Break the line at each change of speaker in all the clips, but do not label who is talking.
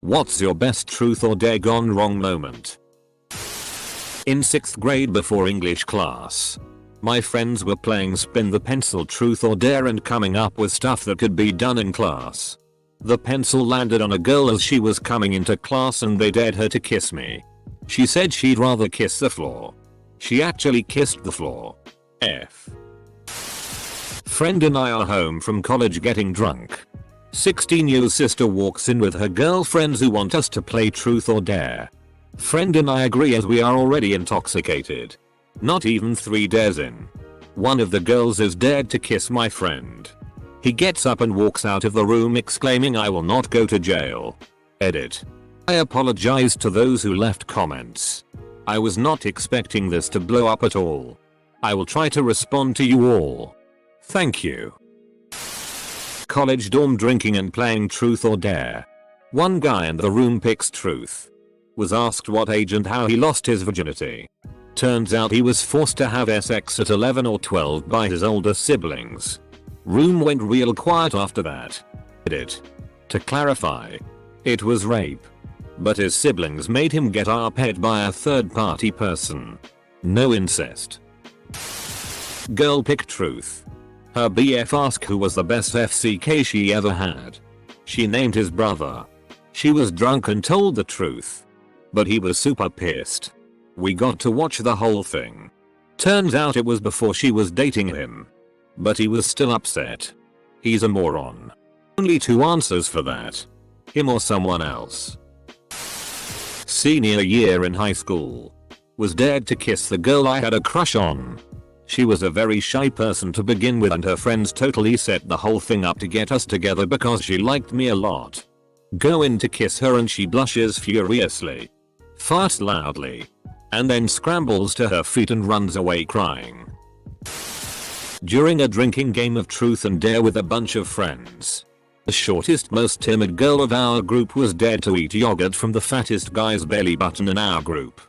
What's your best truth or dare gone wrong moment? In 6th grade before English class, my friends were playing spin the pencil truth or dare and coming up with stuff that could be done in class. The pencil landed on a girl as she was coming into class and they dared her to kiss me. She said she'd rather kiss the floor. She actually kissed the floor. F. Friend and I are home from college getting drunk. 16-year-old sister walks in with her girlfriends who want us to play truth or dare. Friend and I agree as we are already intoxicated. Not even 3 dares in. One of the girls is dared to kiss my friend. He gets up and walks out of the room exclaiming, "I will not go to jail." Edit. I apologize to those who left comments. I was not expecting this to blow up at all. I will try to respond to you all. Thank you. College dorm drinking and playing truth or dare. One guy in the room picks truth. Was asked what age and how he lost his virginity. Turns out he was forced to have sex at 11 or 12 by his older siblings. Room went real quiet after that. Edit. To clarify, it was rape. But his siblings made him get arped by a third party person. No incest. Girl pick truth. Her BF asked who was the best FCK she ever had. She named his brother. She was drunk and told the truth. But he was super pissed. We got to watch the whole thing. Turns out it was before she was dating him. But he was still upset. He's a moron. Only 2 answers for that. Him or someone else. Senior year in high school. Was dared to kiss the girl I had a crush on. She was a very shy person to begin with and her friends totally set the whole thing up to get us together because she liked me a lot. Go in to kiss her and she blushes furiously. Farts loudly. And then scrambles to her feet and runs away crying. During a drinking game of truth and dare with a bunch of friends. The shortest, most timid girl of our group was dared to eat yogurt from the fattest guy's belly button in our group.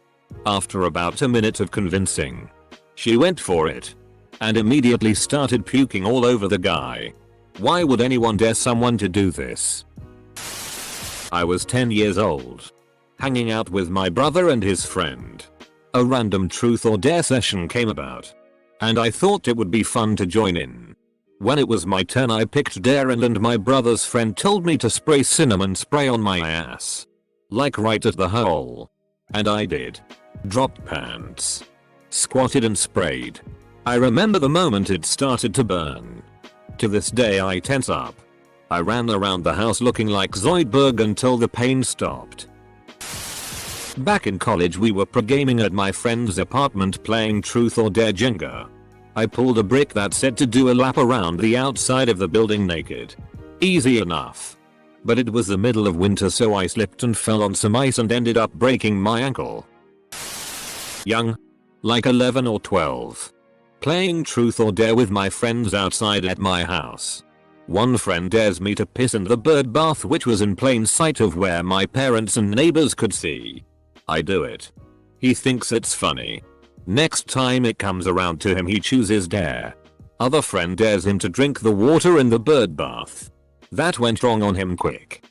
After about a minute of convincing, she went for it. And immediately started puking all over the guy. Why would anyone dare someone to do this? I was 10 years old. Hanging out with my brother and his friend. A random truth or dare session came about. And I thought it would be fun to join in. When it was my turn I picked dare and my brother's friend told me to spray cinnamon spray on my ass. Like right at the hole. And I did. Dropped pants. Squatted and sprayed. I remember the moment it started to burn. To this day I tense up. I ran around the house looking like Zoidberg until the pain stopped. Back in college we were pro-gaming at my friend's apartment playing truth or dare Jenga. I pulled a brick that said to do a lap around the outside of the building naked. Easy enough. But it was the middle of winter so I slipped and fell on some ice and ended up breaking my ankle. Young. Like 11 or 12. Playing truth or dare with my friends outside at my house. One friend dares me to piss in the bird bath which was in plain sight of where my parents and neighbors could see. I do it. He thinks it's funny. Next time it comes around to him he chooses dare. Other friend dares him to drink the water in the bird bath. That went wrong on him quick.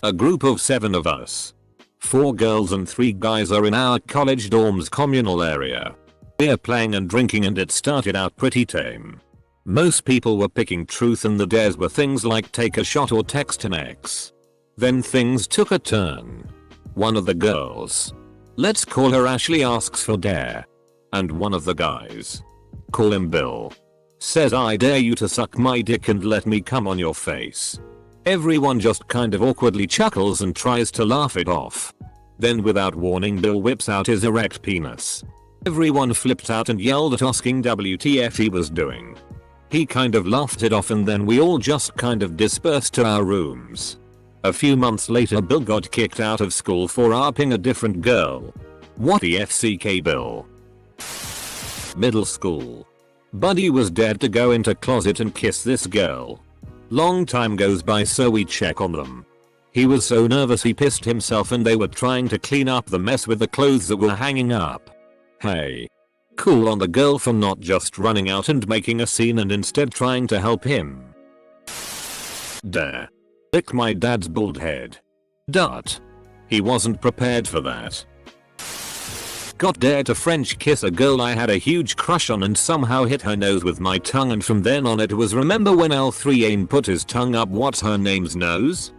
A group of 7 of us. 4 girls and 3 guys are in our college dorm's communal area. We're playing and drinking and it started out pretty tame. Most people were picking truth and the dares were things like take a shot or text an ex. Then things took a turn. One of the girls, let's call her Ashley, asks for dare. And one of the guys, call him Bill, says I dare you to suck my dick and let me come on your face. Everyone just kind of awkwardly chuckles and tries to laugh it off. Then without warning Bill whips out his erect penis. Everyone flipped out and yelled at asking WTF he was doing. He kind of laughed it off and then we all just kind of dispersed to our rooms. A few months later Bill got kicked out of school for ARPing a different girl. What the FCK Bill? Middle school. Buddy was dared to go into closet and kiss this girl. Long time goes by so we check on them. He was so nervous he pissed himself and they were trying to clean up the mess with the clothes that were hanging up. Hey. Cool on the girl for not just running out and making a scene and instead trying to help him. Dare. Lick my dad's bald head. He wasn't prepared for that. Got dared to French kiss a girl I had a huge crush on and somehow hit her nose with my tongue, and from then on it was remember when L3 put his tongue up what's her name's nose?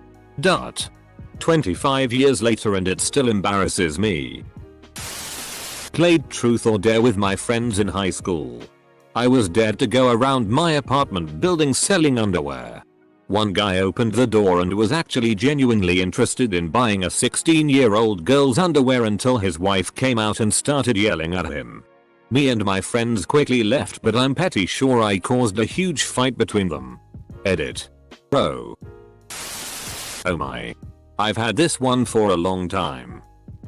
25 years later and it still embarrasses me. Played truth or dare with my friends in high school. I was dared to go around my apartment building selling underwear. One guy opened the door and was actually genuinely interested in buying a 16-year-old girl's underwear until his wife came out and started yelling at him. Me and my friends quickly left, but I'm pretty sure I caused a huge fight between them. Edit. Bro. Oh my. I've had this one for a long time.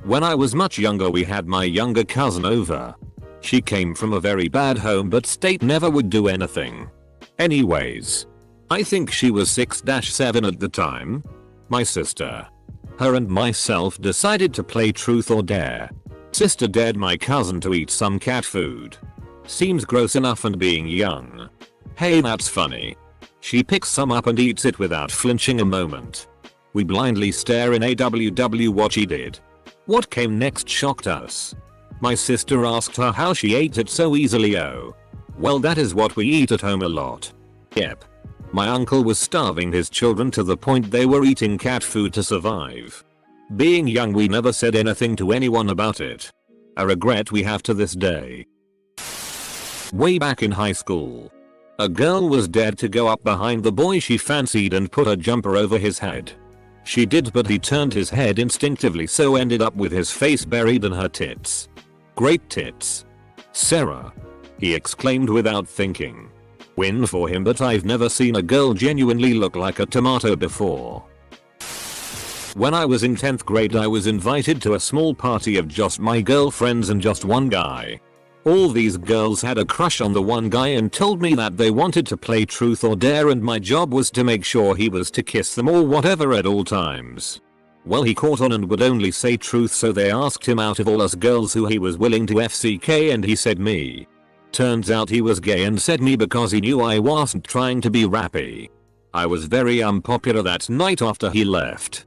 When I was much younger we had my younger cousin over. She came from a very bad home but state never would do anything. Anyways. I think she was 6-7 at the time. My sister. Her and myself decided to play truth or dare. Sister dared my cousin to eat some cat food. Seems gross enough and being young. Hey, that's funny. She picks some up and eats it without flinching a moment. We blindly stare in AWW what she did. What came next shocked us. My sister asked her how she ate it so easily. Oh. Well, that is what we eat at home a lot. Yep. My uncle was starving his children to the point they were eating cat food to survive. Being young we never said anything to anyone about it. A regret we have to this day. Way back in high school. A girl was dared to go up behind the boy she fancied and put a jumper over his head. She did, but he turned his head instinctively so ended up with his face buried in her tits. Great tits. Sarah. He exclaimed without thinking. Win for him, but I've never seen a girl genuinely look like a tomato before. When I was in 10th grade I was invited to a small party of just my girlfriends and just one guy. All these girls had a crush on the one guy and told me that they wanted to play truth or dare and my job was to make sure he was to kiss them or whatever at all times. Well, he caught on and would only say truth, so they asked him out of all us girls who he was willing to FCK and he said me. Turns out he was gay and said me because he knew I wasn't trying to be rappy. I was very unpopular that night after he left.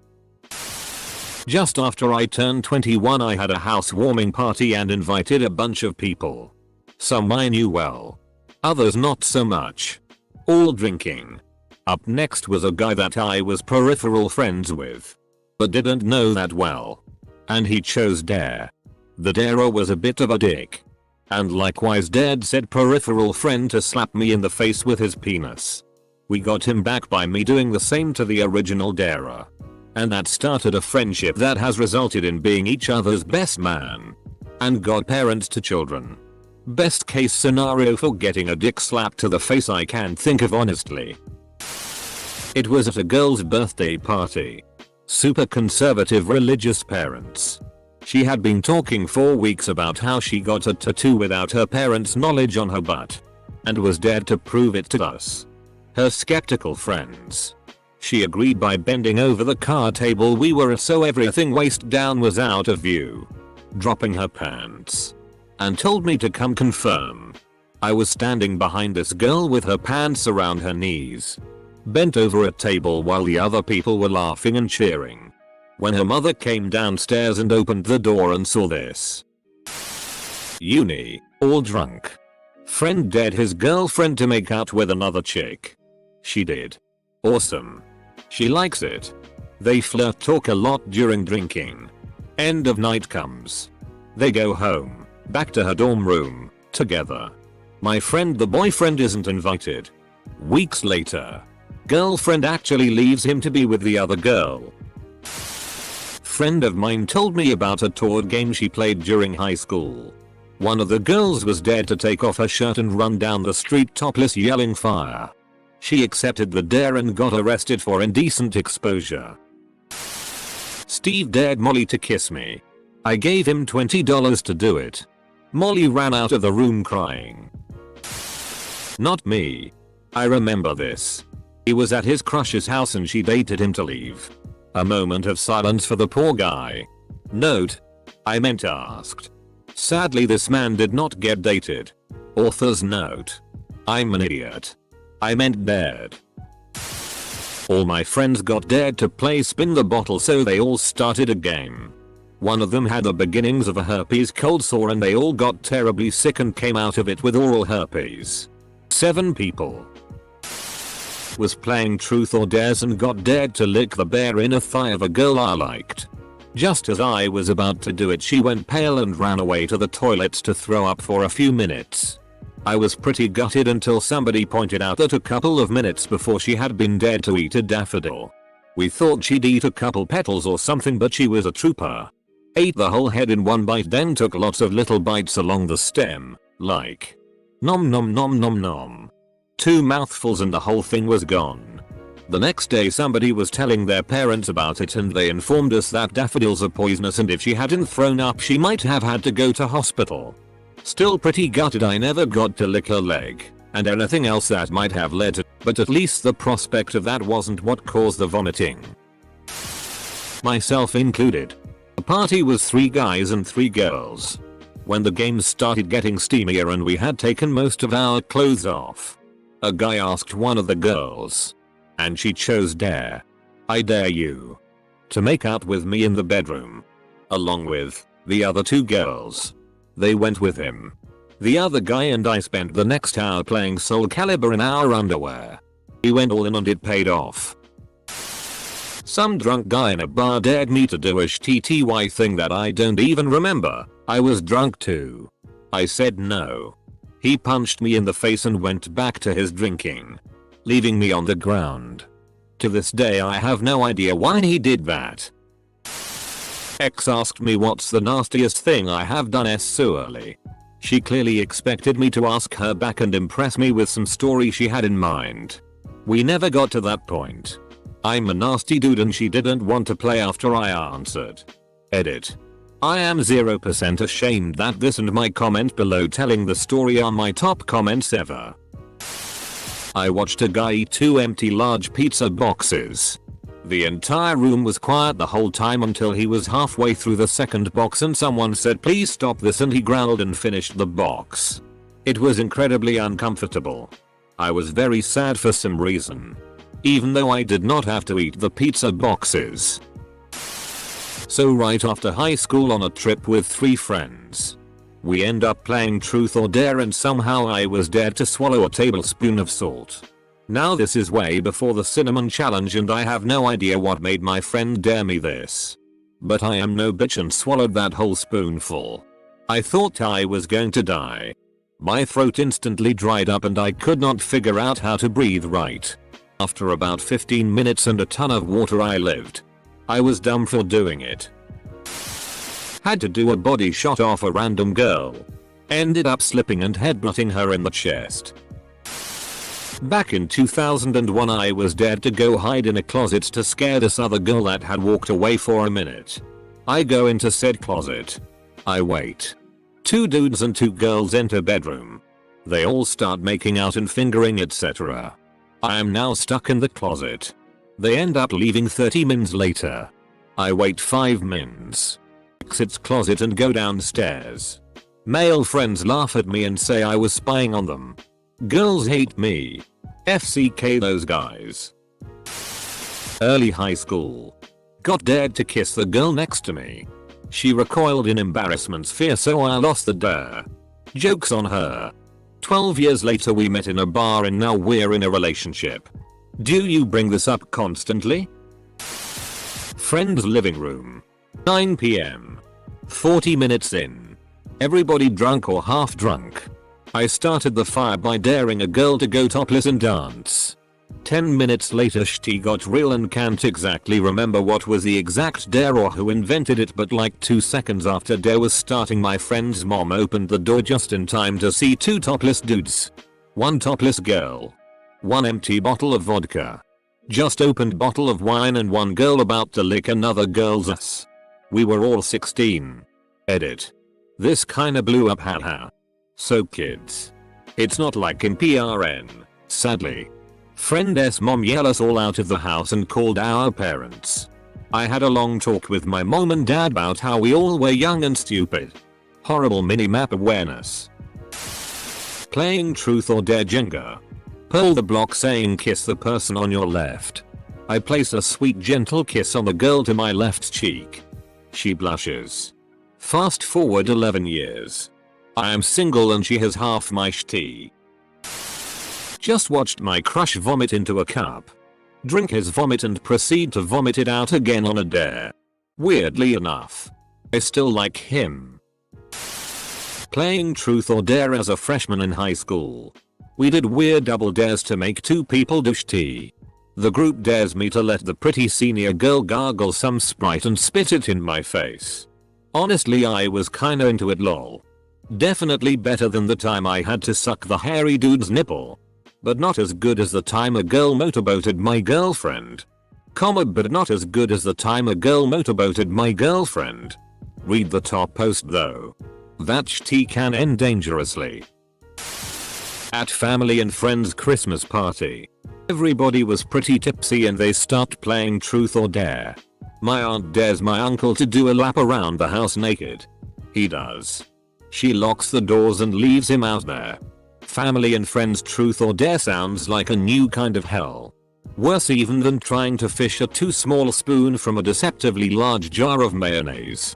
Just after I turned 21 I had a housewarming party and invited a bunch of people. Some I knew well. Others not so much. All drinking. Up next was a guy that I was peripheral friends with. But didn't know that well. And he chose dare. The darer was a bit of a dick. And likewise dared said peripheral friend to slap me in the face with his penis. We got him back by me doing the same to the original darer. And that started a friendship that has resulted in being each other's best man. And godparents to children. Best case scenario for getting a dick slap to the face I can think of honestly. It was at a girl's birthday party. Super conservative religious parents. She had been talking for weeks about how she got a tattoo without her parents' knowledge on her butt. And was dared to prove it to us. Her skeptical friends. She agreed by bending over the card table we were at so everything waist down was out of view. Dropping her pants. And told me to come confirm. I was standing behind this girl with her pants around her knees. Bent over a table while the other people were laughing and cheering. When her mother came downstairs and opened the door and saw this. Uni, all drunk. Friend dared his girlfriend to make out with another chick. She did. Awesome. She likes it. They flirt talk a lot during drinking. End of night comes. They go home, back to her dorm room, together. My friend the boyfriend isn't invited. Weeks later. Girlfriend actually leaves him to be with the other girl. Friend of mine told me about a tour game she played during high school. One of the girls was dared to take off her shirt and run down the street topless yelling fire. She accepted the dare and got arrested for indecent exposure. Steve dared Molly to kiss me. I gave him $20 to do it. Molly ran out of the room crying. Not me. I remember this. He was at his crush's house and she dated him to leave. A moment of silence for the poor guy. Note. I meant asked. Sadly this man did not get dated. Author's note. I'm an idiot. I meant dared. All my friends got dared to play spin the bottle, so they all started a game. One of them had the beginnings of a herpes cold sore and they all got terribly sick and came out of it with oral herpes. 7 people was playing truth or dares and got dared to lick the bare inner thigh of a girl I liked. Just as I was about to do it, she went pale and ran away to the toilets to throw up for a few minutes. I was pretty gutted until somebody pointed out that a couple of minutes before she had been dared to eat a daffodil. We thought she'd eat a couple petals or something, but she was a trooper. Ate the whole head in one bite, then took lots of little bites along the stem, like nom nom nom nom nom. 2 mouthfuls and the whole thing was gone. The next day somebody was telling their parents about it and they informed us that daffodils are poisonous and if she hadn't thrown up she might have had to go to hospital. Still pretty gutted I never got to lick her leg, and anything else that might have led to, but at least the prospect of that wasn't what caused the vomiting. Myself included. The party was 3 guys and 3 girls. When the games started getting steamier and we had taken most of our clothes off, a guy asked one of the girls, and she chose dare. I dare you to make out with me in the bedroom, along with the other 2 girls. They went with him. The other guy and I spent the next hour playing Soul Calibur in our underwear. We went all in and it paid off. Some drunk guy in a bar dared me to do a TTY thing that I don't even remember. I was drunk too. I said no. He punched me in the face and went back to his drinking, leaving me on the ground. To this day I have no idea why he did that. X asked me what's the nastiest thing I have done sexually. She clearly expected me to ask her back and impress me with some story she had in mind. We never got to that point. I'm a nasty dude and she didn't want to play after I answered. Edit. I am 0% ashamed that this and my comment below telling the story are my top comments ever. I watched a guy eat 2 empty large pizza boxes. The entire room was quiet the whole time until he was halfway through the second box and someone said please stop this and he growled and finished the box. It was incredibly uncomfortable. I was very sad for some reason, even though I did not have to eat the pizza boxes. So right after high school on a trip with 3 friends, we end up playing truth or dare and somehow I was dared to swallow a tablespoon of salt. Now this is way before the cinnamon challenge and I have no idea what made my friend dare me this. But I am no bitch and swallowed that whole spoonful. I thought I was going to die. My throat instantly dried up and I could not figure out how to breathe right. After about 15 minutes and a ton of water I lived. I was dumb for doing it. Had to do a body shot off a random girl. Ended up slipping and headbutting her in the chest. Back in 2001 I was dared to go hide in a closet to scare this other girl that had walked away for a minute. I go into said closet. I wait. 2 dudes and 2 girls enter bedroom. They all start making out and fingering etc. I am now stuck in the closet. They end up leaving 30 minutes later. I wait 5 minutes. Exits closet and go downstairs. Male friends laugh at me and say I was spying on them. Girls hate me. FCK those guys. Early high school. Got dared to kiss the girl next to me. She recoiled in embarrassment's fear so I lost the dare. Joke's on her. 12 years later we met in a bar and now we're in a relationship. Do you bring this up constantly? Friend's living room. 9 PM. 40 minutes in. Everybody drunk or half drunk. I started the fire by daring a girl to go topless and dance. 10 minutes later she got real and can't exactly remember what was the exact dare or who invented it, but like 2 seconds after dare was starting my friend's mom opened the door just in time to see 2 topless dudes. 1 topless girl. 1 empty bottle of vodka. Just opened bottle of wine and 1 girl about to lick another girl's ass. We were all 16. Edit. This kinda blew up haha. So kids. It's not like in PRN, sadly. Friend's mom yelled us all out of the house and called our parents. I had a long talk with my mom and dad about how we all were young and stupid. Horrible mini-map awareness. Playing truth or dare Jenga. Pull the block saying kiss the person on your left. I place a sweet gentle kiss on the girl to my left cheek. She blushes. Fast forward 11 years. I am single and she has half my shti. Just watched my crush vomit into a cup. Drink his vomit and proceed to vomit it out again on a dare. Weirdly enough, I still like him. Playing truth or dare as a freshman in high school. We did weird double dares to make two people do shti. The group dares me to let the pretty senior girl gargle some Sprite and spit it in my face. Honestly, I was kinda into it, lol. Definitely better than the time I had to suck the hairy dude's nipple. But not as good as the time a girl motorboated my girlfriend. But not as good as the time a girl motorboated my girlfriend. Read the top post though. That shti can end dangerously. At family and friends Christmas party. Everybody was pretty tipsy and they start playing truth or dare. My aunt dares my uncle to do a lap around the house naked. He does. She locks the doors and leaves him out there. Family and friends truth or dare sounds like a new kind of hell. Worse even than trying to fish a too small spoon from a deceptively large jar of mayonnaise.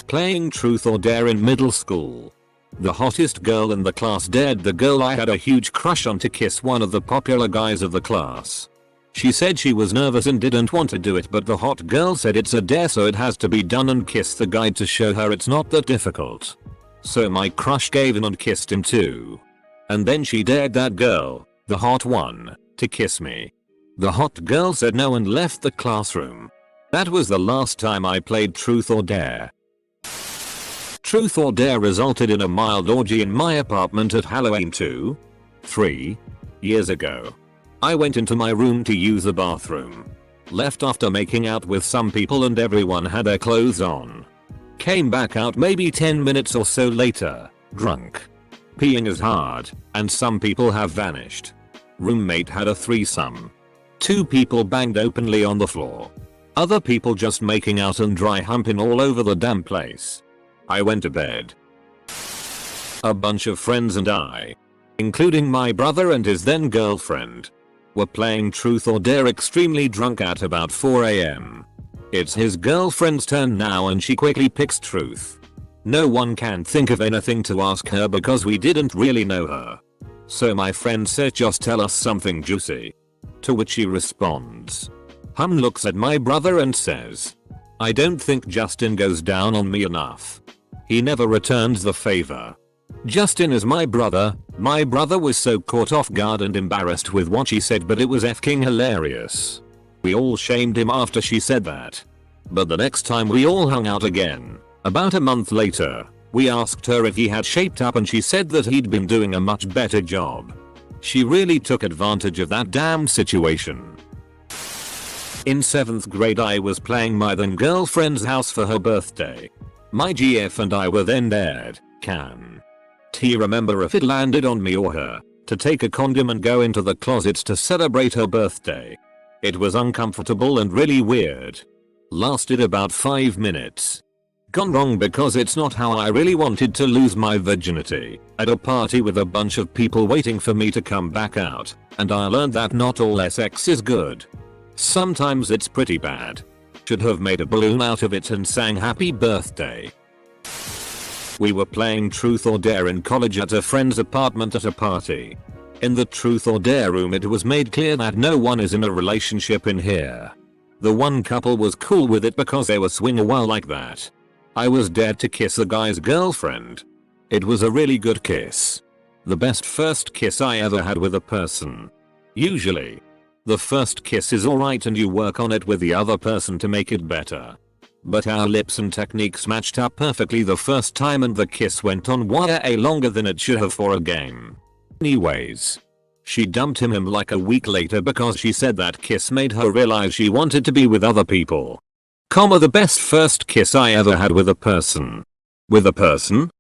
Playing truth or dare in middle school. The hottest girl in the class dared the girl I had a huge crush on to kiss one of the popular guys of the class. She said she was nervous and didn't want to do it, but the hot girl said it's a dare so it has to be done and kissed the guy to show her it's not that difficult. So my crush gave in and kissed him too. And then she dared that girl, the hot one, to kiss me. The hot girl said no and left the classroom. That was the last time I played truth or dare. Truth or dare resulted in a mild orgy in my apartment at Halloween 3 years ago. I went into my room to use the bathroom. Left after making out with some people and everyone had their clothes on. Came back out maybe 10 minutes or so later, drunk. Peeing is hard, and some people have vanished. Roommate had a threesome. 2 people banged openly on the floor. Other people just making out and dry humping all over the damn place. I went to bed. A bunch of friends and I, including my brother and his then girlfriend, were playing truth or dare extremely drunk at about 4 AM. It's his girlfriend's turn now and she quickly picks truth. No one can think of anything to ask her because we didn't really know her. So my friend said just tell us something juicy. To which she responds. Looks at my brother and says, I don't think Justin goes down on me enough. He never returns the favor. Justin is my brother. My brother was so caught off guard and embarrassed with what she said, but it was effing hilarious. We all shamed him after she said that. But the next time we all hung out again, about a month later, we asked her if he had shaped up and she said that he'd been doing a much better job. She really took advantage of that damn situation. In 7th grade I was playing my then girlfriend's house for her birthday. My GF and I were then dared, can T remember if it landed on me or her, to take a condom and go into the closets to celebrate her birthday. It was uncomfortable and really weird. Lasted about 5 minutes. Gone wrong because it's not how I really wanted to lose my virginity, at a party with a bunch of people waiting for me to come back out, and I learned that not all sex is good. Sometimes it's pretty bad. Should have made a balloon out of it and sang happy birthday. We were playing truth or dare in college at a friend's apartment at a party. In the truth or dare room it was made clear that no one is in a relationship in here. The one couple was cool with it because they were swinging well like that. I was dared to kiss the guy's girlfriend. It was a really good kiss. The best first kiss I ever had with a person. Usually, the first kiss is alright and you work on it with the other person to make it better. But our lips and techniques matched up perfectly the first time and the kiss went on way longer than it should have for a game. Anyways, she dumped him like a week later because she said that kiss made her realize she wanted to be with other people. The best first kiss I ever had with a person. With a person?